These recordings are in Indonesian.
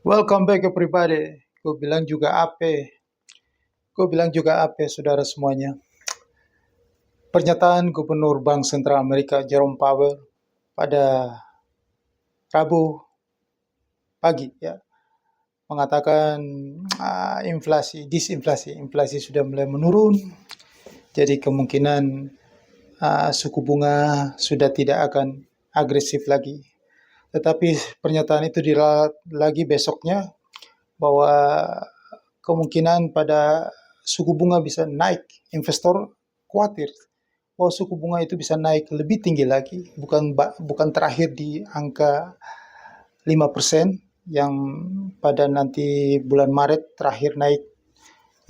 Welcome back everybody. Gue bilang juga apa, saudara semuanya. Pernyataan Gubernur Bank Sentral Amerika Jerome Powell pada Rabu pagi ya mengatakan inflasi sudah mulai menurun. Jadi kemungkinan suku bunga sudah tidak akan agresif lagi. Tetapi pernyataan itu diralat lagi besoknya bahwa kemungkinan pada suku bunga bisa naik. Investor khawatir bahwa suku bunga itu bisa naik lebih tinggi lagi, bukan terakhir di angka 5% yang pada nanti bulan Maret terakhir naik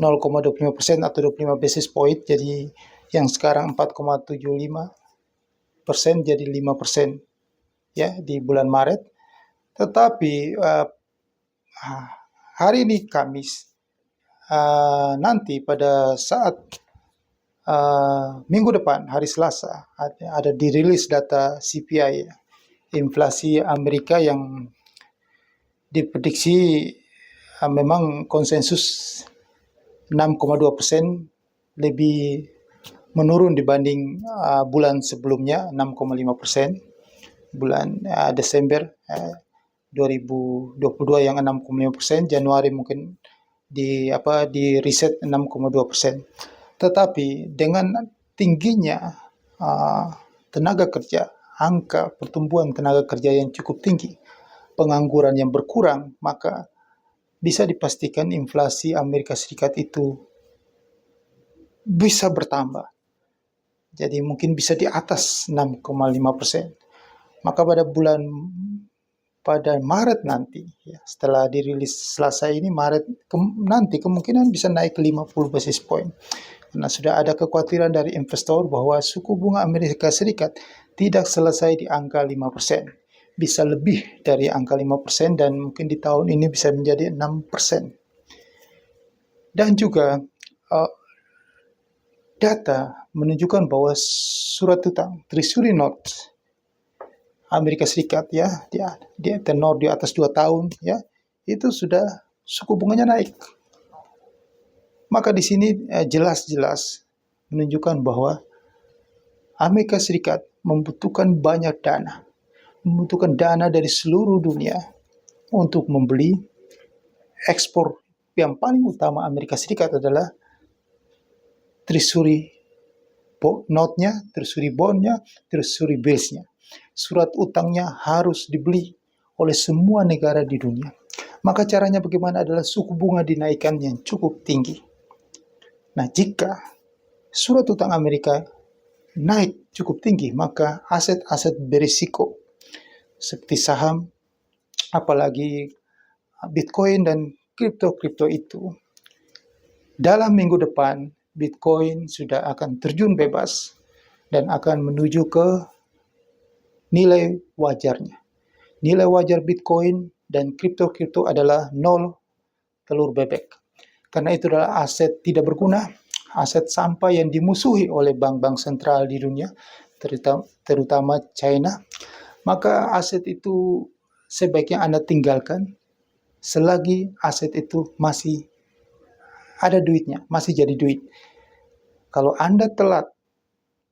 0,25% atau 25 basis point, jadi yang sekarang 4,75% jadi 5% ya di bulan Maret. Tetapi hari ini Kamis, nanti pada saat minggu depan, hari Selasa, ada dirilis data CPI, inflasi Amerika yang diprediksi memang konsensus 6,2%, lebih menurun dibanding bulan sebelumnya 6,5%, bulan Desember 2022 yang 6,5%, Januari mungkin di riset 6,2%. Tetapi dengan tingginya tenaga kerja, angka pertumbuhan tenaga kerja yang cukup tinggi, pengangguran yang berkurang, maka bisa dipastikan inflasi Amerika Serikat itu bisa bertambah. Jadi mungkin bisa di atas 6,5%. Maka pada Maret nanti, ya, setelah dirilis Selasa ini, nanti kemungkinan bisa naik 50 basis point. Karena sudah ada kekhawatiran dari investor bahwa suku bunga Amerika Serikat tidak selesai di angka 5%. Bisa lebih dari angka 5% dan mungkin di tahun ini bisa menjadi 6%. Dan juga data menunjukkan bahwa surat utang, Treasury Note Amerika Serikat ya, dia tenor di atas 2 tahun ya, itu sudah suku bunganya naik. Maka di sini jelas-jelas menunjukkan bahwa Amerika Serikat membutuhkan banyak dana. Membutuhkan dana dari seluruh dunia untuk membeli ekspor. Yang paling utama Amerika Serikat adalah Treasury note-nya, Treasury bond-nya, Treasury bills-nya. Surat utangnya harus dibeli oleh semua negara di dunia. Maka caranya bagaimana adalah suku bunga dinaikkan yang cukup tinggi. Nah, jika surat utang Amerika naik cukup tinggi, maka aset-aset berisiko seperti saham, apalagi Bitcoin dan kripto itu, dalam minggu depan Bitcoin sudah akan terjun bebas dan akan menuju ke nilai wajarnya. Nilai wajar Bitcoin dan kripto adalah 0 telur bebek. Karena itu adalah aset tidak berguna, aset sampah yang dimusuhi oleh bank-bank sentral di dunia, terutama China. Maka aset itu sebaiknya Anda tinggalkan selagi aset itu masih ada duitnya, masih jadi duit. Kalau Anda telat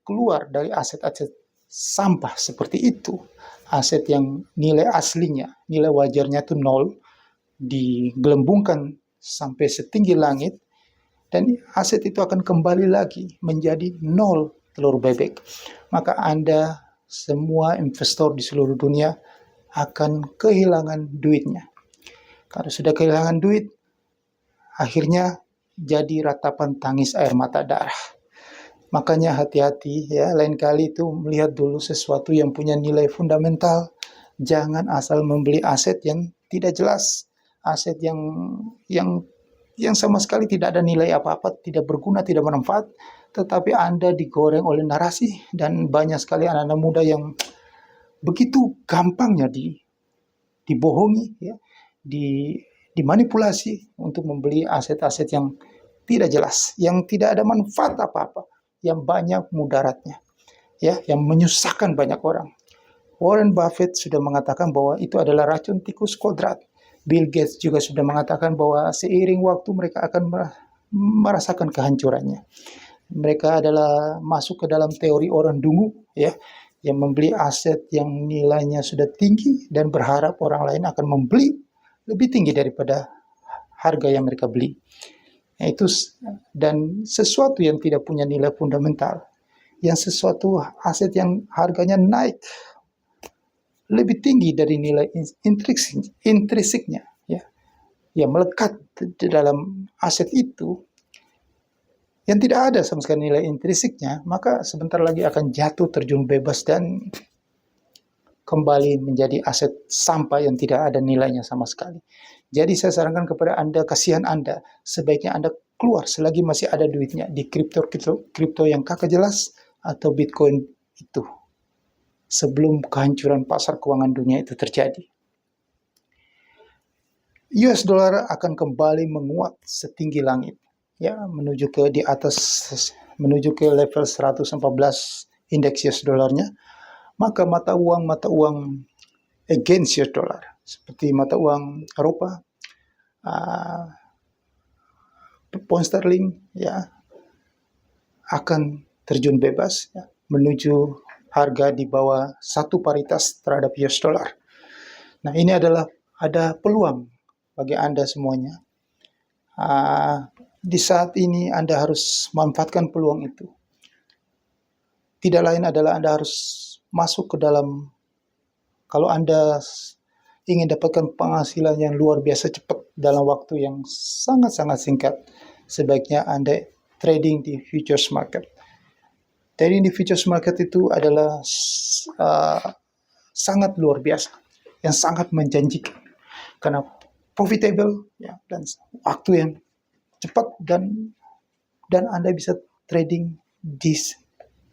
keluar dari aset-aset sampah seperti itu, aset yang nilai aslinya, nilai wajarnya itu 0, digelembungkan sampai setinggi langit, dan aset itu akan kembali lagi menjadi 0 telur bebek. Maka Anda, semua investor di seluruh dunia akan kehilangan duitnya. Kalau sudah kehilangan duit, akhirnya jadi ratapan tangis air mata darah. Makanya hati-hati ya, lain kali itu melihat dulu sesuatu yang punya nilai fundamental. Jangan asal membeli aset yang tidak jelas, aset yang sama sekali tidak ada nilai apa-apa, tidak berguna, tidak bermanfaat, tetapi Anda digoreng oleh narasi, dan banyak sekali anak-anak muda yang begitu gampangnya dibohongi ya, dimanipulasi untuk membeli aset-aset yang tidak jelas, yang tidak ada manfaat apa-apa, yang banyak mudaratnya, ya, yang menyusahkan banyak orang. Warren Buffett sudah mengatakan bahwa itu adalah racun tikus kodrat. Bill Gates juga sudah mengatakan bahwa seiring waktu mereka akan merasakan kehancurannya. Mereka adalah masuk ke dalam teori orang dungu, ya, yang membeli aset yang nilainya sudah tinggi dan berharap orang lain akan membeli lebih tinggi daripada harga yang mereka beli. Itu dan sesuatu yang tidak punya nilai fundamental, yang sesuatu aset yang harganya naik lebih tinggi dari nilai intrinsiknya, ya, yang melekat di dalam aset itu, yang tidak ada sama sekali nilai intrinsiknya, maka sebentar lagi akan jatuh terjun bebas dan kembali menjadi aset sampah yang tidak ada nilainya sama sekali. Jadi saya sarankan kepada Anda, kasihan Anda, sebaiknya Anda keluar selagi masih ada duitnya di kripto yang kakak jelas atau Bitcoin itu, sebelum kehancuran pasar keuangan dunia itu terjadi. US dollar akan kembali menguat setinggi langit, ya, menuju ke di atas, menuju ke level 114 indeks US dollarnya. Maka mata uang against US dollar seperti mata uang Eropa, pound sterling, ya, akan terjun bebas, ya, menuju harga di bawah satu paritas terhadap US dollar. Nah, ini ada peluang bagi Anda semuanya. Di saat ini Anda harus manfaatkan peluang itu. Tidak lain adalah Anda harus masuk ke dalam, kalau Anda ingin dapatkan penghasilan yang luar biasa cepat dalam waktu yang sangat-sangat singkat, sebaiknya Anda trading di futures market. Trading di futures market itu adalah sangat luar biasa, yang sangat menjanjikan, karena profitable, ya, dan waktu yang cepat, dan Anda bisa trading di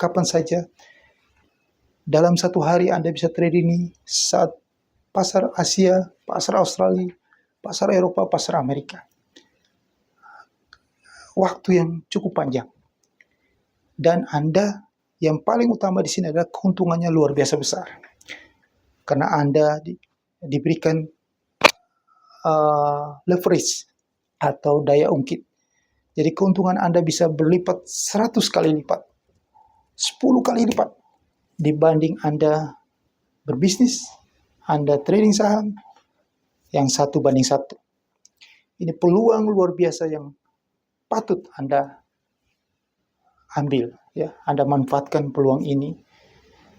kapan saja. Dalam satu hari Anda bisa trading ini saat pasar Asia, pasar Australia, pasar Eropa, pasar Amerika. Waktu yang cukup panjang. Dan Anda, yang paling utama di sini adalah keuntungannya luar biasa besar. Karena Anda diberikan leverage atau daya ungkit. Jadi keuntungan Anda bisa berlipat 100 kali lipat, 10 kali lipat dibanding Anda berbisnis, Anda trading saham yang 1:1. Ini peluang luar biasa yang patut Anda ambil, ya. Anda manfaatkan peluang ini.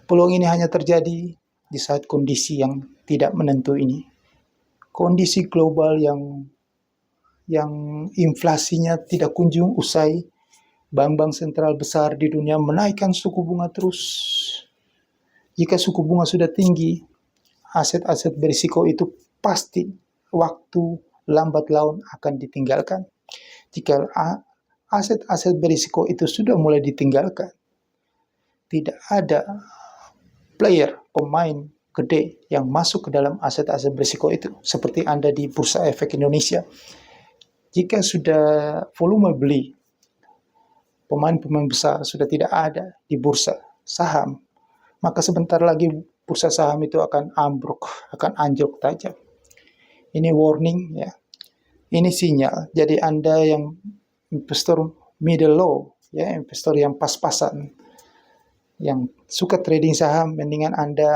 Peluang ini hanya terjadi di saat kondisi yang tidak menentu ini. Kondisi global yang inflasinya tidak kunjung usai, bank-bank sentral besar di dunia menaikkan suku bunga terus. Jika suku bunga sudah tinggi, aset-aset berisiko itu pasti waktu lambat laun akan ditinggalkan. Jika aset-aset berisiko itu sudah mulai ditinggalkan, tidak ada pemain gede yang masuk ke dalam aset-aset berisiko itu. Seperti Anda di Bursa Efek Indonesia, jika sudah volume beli, pemain-pemain besar sudah tidak ada di bursa saham, maka sebentar lagi bursa saham itu akan ambruk, akan anjlok tajam. Ini warning, ya. Ini sinyal. Jadi Anda yang investor middle low, ya, investor yang pas-pasan, yang suka trading saham, mendingan Anda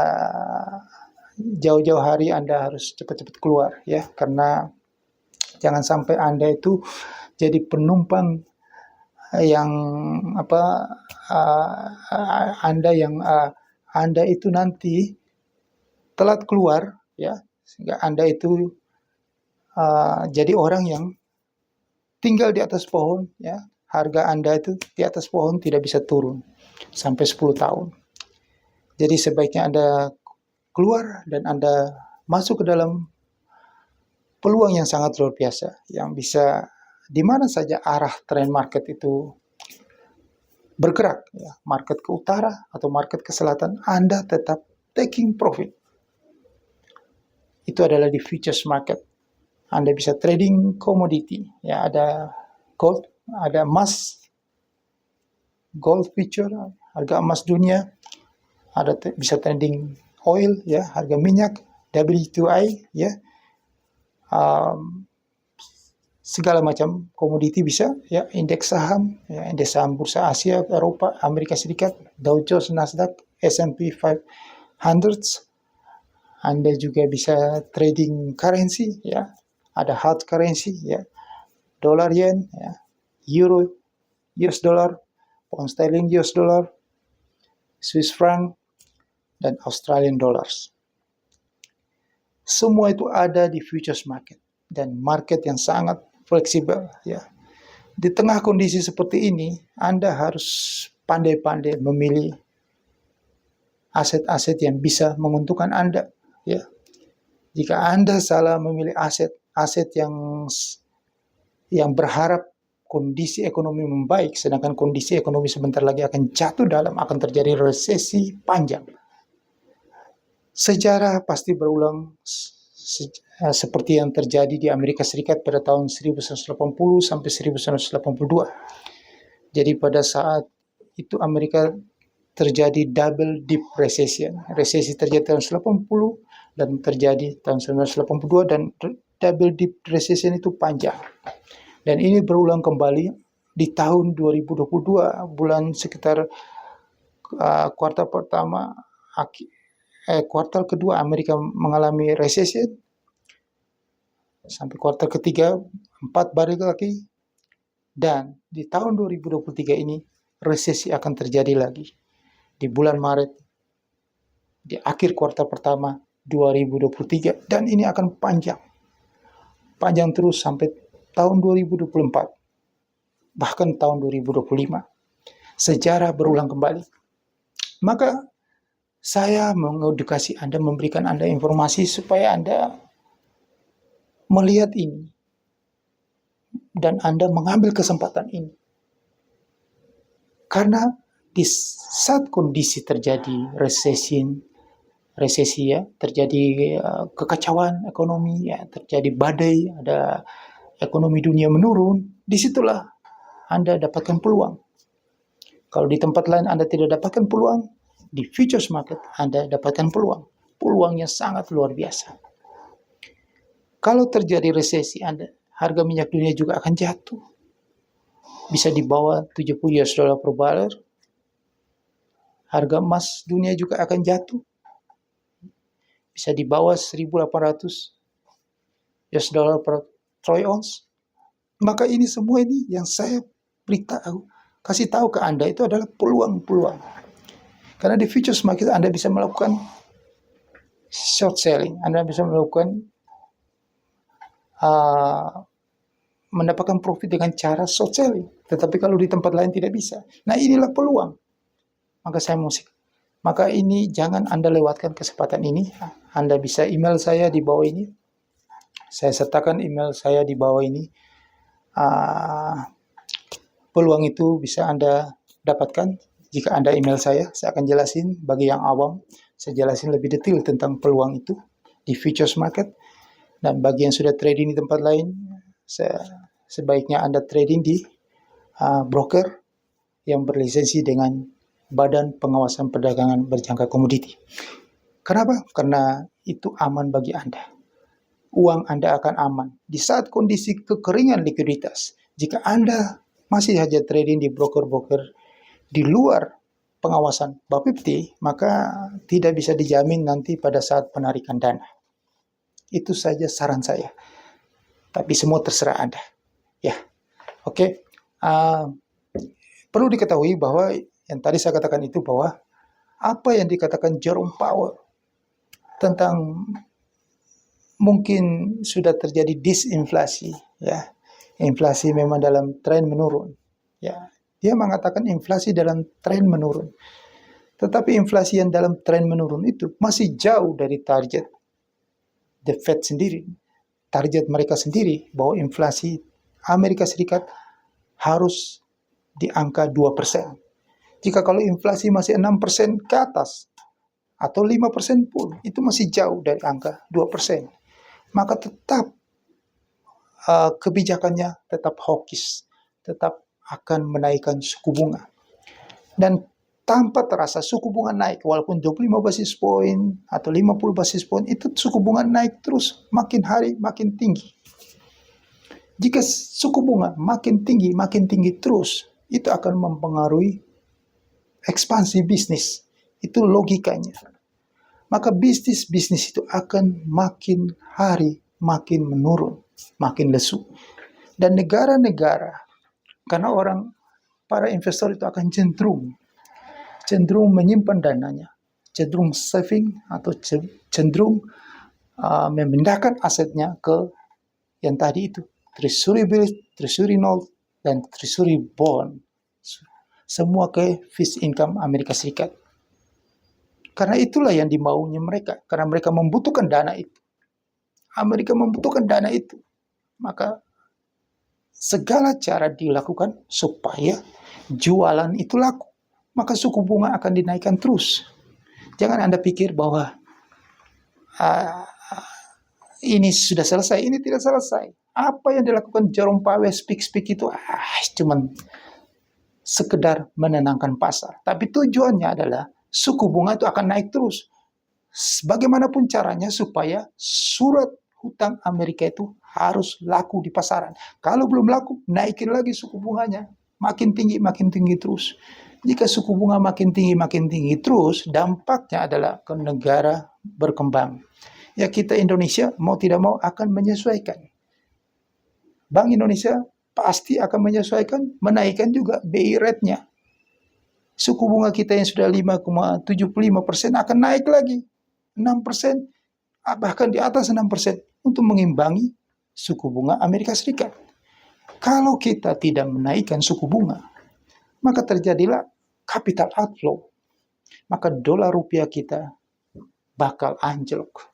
jauh-jauh hari Anda harus cepat-cepat keluar, ya, karena jangan sampai Anda itu jadi penumpang yang Anda itu nanti telat keluar, ya, sehingga Anda itu jadi orang yang tinggal di atas pohon, ya. Harga Anda itu di atas pohon tidak bisa turun sampai 10 tahun. Jadi sebaiknya Anda keluar dan Anda masuk ke dalam peluang yang sangat luar biasa, yang bisa di mana saja arah tren market itu bergerak, ya, market ke utara atau market ke selatan, Anda tetap taking profit. Itu adalah di futures market. Anda bisa trading komoditi, ya, ada gold, ada emas, gold future, harga emas dunia, bisa trading oil, ya, harga minyak, WTI, ya, um, segala macam komoditi bisa, ya, indeks saham, ya, indeks saham bursa Asia, Eropa, Amerika Serikat, Dow Jones, Nasdaq, S&P 500. Anda juga bisa trading currency, ya. Ada hard currency, ya. Dolar yen, ya. Euro US dollar, pound sterling US dollar, Swiss franc, dan Australian dollars. Semua itu ada di futures market dan market yang sangat fleksibel, ya. Di tengah kondisi seperti ini, Anda harus pandai-pandai memilih aset-aset yang bisa menguntungkan Anda, ya. Jika Anda salah memilih aset yang berharap kondisi ekonomi membaik, sedangkan kondisi ekonomi sebentar lagi akan jatuh akan terjadi resesi panjang. Sejarah pasti berulang seperti yang terjadi di Amerika Serikat pada tahun 1980 sampai 1982. Jadi pada saat itu Amerika terjadi double dip recession. Resesi terjadi tahun 80 dan terjadi tahun 1982, dan double dip recession itu panjang. Dan ini berulang kembali di tahun 2022, bulan sekitar kuartal pertama, kuartal kedua Amerika mengalami recession, sampai kuartal ketiga 4 balik lagi, dan di tahun 2023 ini resesi akan terjadi lagi di bulan Maret, di akhir kuartal pertama 2023, dan ini akan panjang terus sampai tahun 2024, bahkan tahun 2025. Sejarah berulang kembali. Maka saya mengedukasi Anda, memberikan Anda informasi supaya Anda melihat ini dan Anda mengambil kesempatan ini. Karena di saat kondisi terjadi resesi, ya, terjadi kekacauan ekonomi, ya, terjadi badai, ada ekonomi dunia menurun, disitulah Anda dapatkan peluang. Kalau di tempat lain Anda tidak dapatkan peluang, di futures market Anda dapatkan peluang. Peluangnya sangat luar biasa. Kalau terjadi resesi, harga minyak dunia juga akan jatuh. Bisa di bawah 70 US dollar per barrel. Harga emas dunia juga akan jatuh. Bisa di bawah 1.800 US dollar per troy ounce. Maka ini semua ini yang saya kasih tahu ke Anda itu adalah peluang-peluang. Karena di futures market Anda bisa melakukan short selling, Anda bisa melakukan mendapatkan profit dengan cara short selling. Tetapi kalau di tempat lain tidak bisa. Nah, inilah peluang. Maka ini jangan Anda lewatkan kesempatan ini. Anda bisa email saya di bawah ini. Saya sertakan email saya di bawah ini. Peluang itu bisa Anda dapatkan jika Anda email saya akan jelasin. Bagi yang awam, saya jelasin lebih detail tentang peluang itu di futures market. Dan bagi yang sudah trading di tempat lain, sebaiknya Anda trading di broker yang berlisensi dengan Badan Pengawasan Perdagangan Berjangka Komoditi. Kenapa? Karena itu aman bagi Anda. Uang Anda akan aman. Di saat kondisi kekeringan likuiditas, jika Anda masih saja trading di broker-broker di luar pengawasan Bapepti, maka tidak bisa dijamin nanti pada saat penarikan dana. Itu saja saran saya. Tapi semua terserah Anda. Ya, oke. Perlu diketahui bahwa yang tadi saya katakan itu, bahwa apa yang dikatakan Jerome Powell tentang mungkin sudah terjadi disinflasi, ya. Inflasi memang dalam tren menurun. Ya, dia mengatakan inflasi dalam tren menurun. Tetapi inflasi yang dalam tren menurun itu masih jauh dari target The Fed sendiri. Target mereka sendiri bahwa inflasi Amerika Serikat harus di angka 2%. Jika kalau inflasi masih 6% ke atas atau 5% pun, itu masih jauh dari angka 2%. Maka tetap kebijakannya tetap hawkish, tetap akan menaikkan suku bunga. Dan tanpa terasa suku bunga naik, walaupun 25 basis point atau 50 basis point, itu suku bunga naik terus, makin hari makin tinggi. Jika suku bunga makin tinggi terus, itu akan mempengaruhi ekspansi bisnis. Itu logikanya. Maka bisnis-bisnis itu akan makin hari makin menurun, makin lesu. Dan negara-negara, karena para investor itu akan cenderung menyimpan dananya, cenderung saving atau cenderung memindahkan asetnya ke yang tadi itu, treasury bill, treasury note, dan treasury bond, semua ke fixed income Amerika Serikat. Karena itulah yang dimaunya mereka, karena mereka membutuhkan dana itu. Amerika membutuhkan dana itu, maka segala cara dilakukan supaya jualan itu laku. Maka suku bunga akan dinaikkan terus. Jangan Anda pikir bahwa ini sudah selesai, ini tidak selesai. Apa yang dilakukan Jerome Powell speak itu cuman sekedar menenangkan pasar. Tapi tujuannya adalah suku bunga itu akan naik terus. Bagaimanapun caranya supaya surat hutang Amerika itu harus laku di pasaran. Kalau belum laku, naikin lagi suku bunganya. Makin tinggi terus. Jika suku bunga makin tinggi terus, dampaknya adalah ke negara berkembang. Ya, kita Indonesia mau tidak mau akan menyesuaikan. Bank Indonesia pasti akan menyesuaikan, menaikkan juga BI rate-nya. Suku bunga kita yang sudah 5,75% akan naik lagi 6%, bahkan di atas 6% untuk mengimbangi suku bunga Amerika Serikat. Kalau kita tidak menaikkan suku bunga, maka terjadilah capital outflow. Maka dolar rupiah kita bakal anjlok.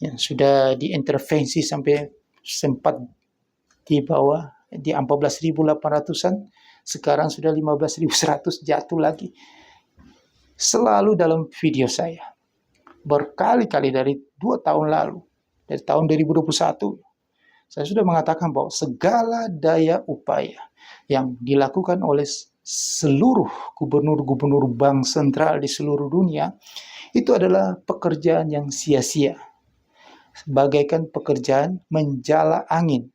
Yang sudah diintervensi sampai sempat di bawah, di 14.800-an, sekarang sudah 15.100, jatuh lagi. Selalu dalam video saya, berkali-kali dari 2 tahun lalu, dari tahun 2021, saya sudah mengatakan bahwa segala daya upaya yang dilakukan oleh seluruh gubernur-gubernur bank sentral di seluruh dunia, itu adalah pekerjaan yang sia-sia. Bagaikan pekerjaan menjala angin,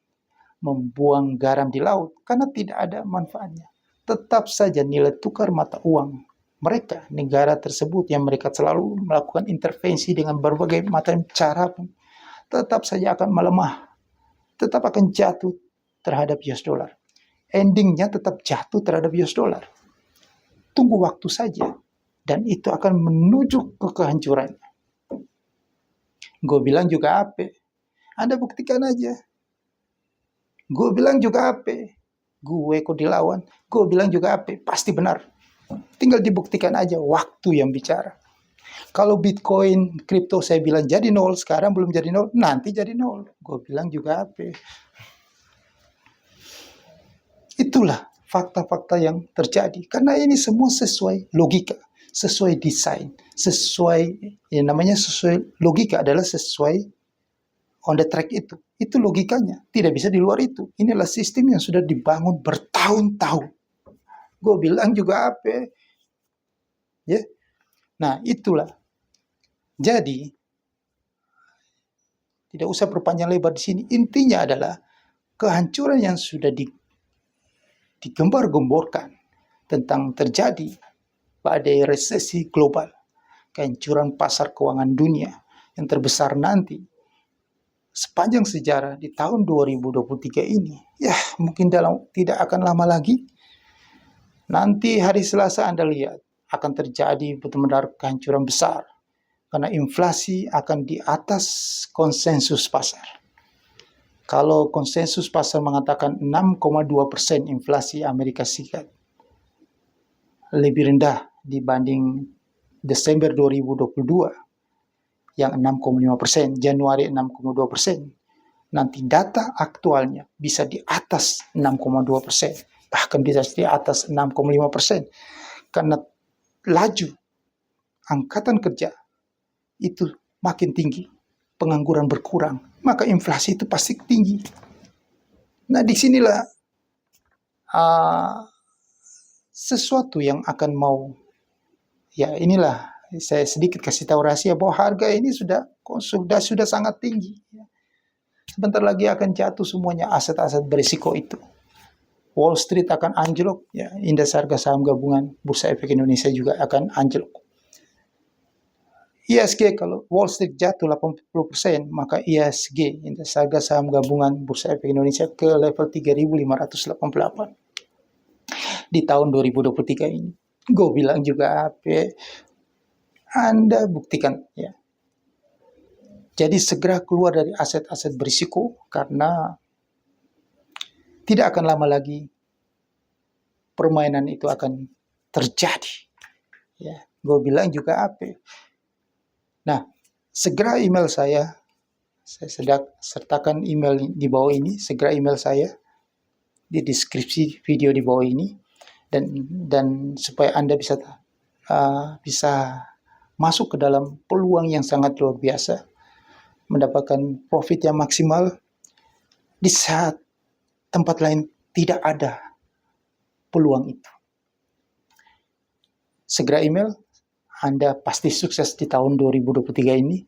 membuang garam di laut, karena tidak ada manfaatnya. Tetap saja nilai tukar mata uang mereka, negara tersebut yang mereka selalu melakukan intervensi dengan berbagai macam cara pun, tetap saja akan melemah, tetap akan jatuh terhadap US dollar. Endingnya tetap jatuh terhadap US dollar. Tunggu waktu saja, dan itu akan menuju ke kehancuran. Gue bilang juga apa? Anda buktikan aja. Gue bilang juga apa? Gue kok dilawan. Gue bilang juga apa? Pasti benar. Tinggal dibuktikan aja, waktu yang bicara. Kalau Bitcoin, kripto saya bilang jadi 0, sekarang belum jadi 0, nanti jadi 0. Gue bilang juga apa? Itulah fakta-fakta yang terjadi. Karena ini semua sesuai logika, sesuai desain, sesuai logika adalah sesuai on the track itu. Itu logikanya, tidak bisa di luar itu. Inilah sistem yang sudah dibangun bertahun-tahun. Gue bilang juga apa? Ya. Nah, itulah. Jadi, tidak usah berpanjang lebar di sini. Intinya adalah kehancuran yang sudah digembar-gemborkan tentang terjadi badai resesi global, kehancuran pasar keuangan dunia yang terbesar nanti sepanjang sejarah di tahun 2023 ini. Ya, mungkin tidak akan lama lagi. Nanti hari Selasa Anda lihat akan terjadi benar-benar kehancuran besar. Karena inflasi akan di atas konsensus pasar. Kalau konsensus pasar mengatakan 6,2% inflasi Amerika Serikat, lebih rendah dibanding Desember 2022 yang 6,5%, Januari 6,2%. Nanti data aktualnya bisa di atas 6,2%, bahkan bisa di atas 6,5%. Karena laju angkatan kerja itu makin tinggi, pengangguran berkurang, maka inflasi itu pasti tinggi. Nah, disinilah sesuatu yang akan mau Ya inilah saya sedikit kasih tahu rahasia bahwa harga ini sudah sangat tinggi. Sebentar lagi akan jatuh semuanya aset-aset berisiko itu. Wall Street akan anjlok, ya, indeks harga saham gabungan Bursa Efek Indonesia juga akan anjlok. ISG kalau Wall Street jatuh 80%, maka ISG, indeks harga saham gabungan Bursa Efek Indonesia ke level 3.588 di tahun 2023 ini. Gue bilang juga apa? Anda buktikan ya. Jadi segera keluar dari aset-aset berisiko karena tidak akan lama lagi permainan itu akan terjadi. Ya, gue bilang juga apa? Nah, segera email saya sertakan email di bawah ini, segera email saya di deskripsi video di bawah ini, dan supaya Anda bisa masuk ke dalam peluang yang sangat luar biasa, mendapatkan profit yang maksimal di saat tempat lain tidak ada peluang itu. Segera email, Anda pasti sukses di tahun 2023 ini.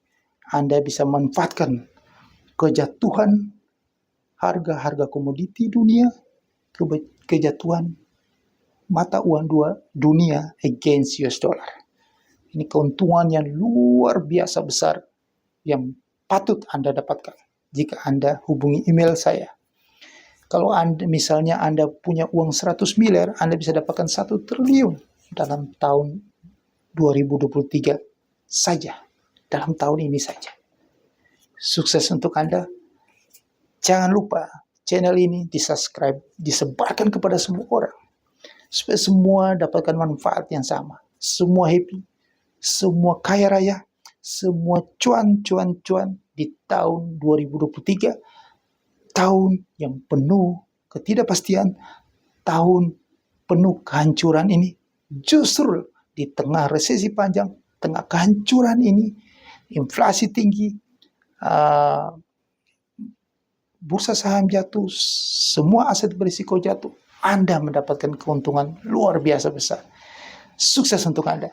Anda bisa manfaatkan kejatuhan harga-harga komoditi dunia, kejatuhan mata uang dunia against US dollar. Ini keuntungan yang luar biasa besar yang patut Anda dapatkan jika Anda hubungi email saya. Kalau misalnya Anda punya uang 100 miliar, Anda bisa dapatkan 1 triliun dalam tahun 2023 saja. Dalam tahun ini saja. Sukses untuk Anda. Jangan lupa channel ini di-subscribe, disebarkan kepada semua orang. Supaya semua dapatkan manfaat yang sama. Semua happy, semua kaya raya, semua cuan di tahun 2023. Tahun yang penuh ketidakpastian, tahun penuh kehancuran ini. Justru di tengah resesi panjang, tengah kehancuran ini, inflasi tinggi, bursa saham jatuh, semua aset berisiko jatuh, Anda mendapatkan keuntungan luar biasa besar. Sukses untuk Anda.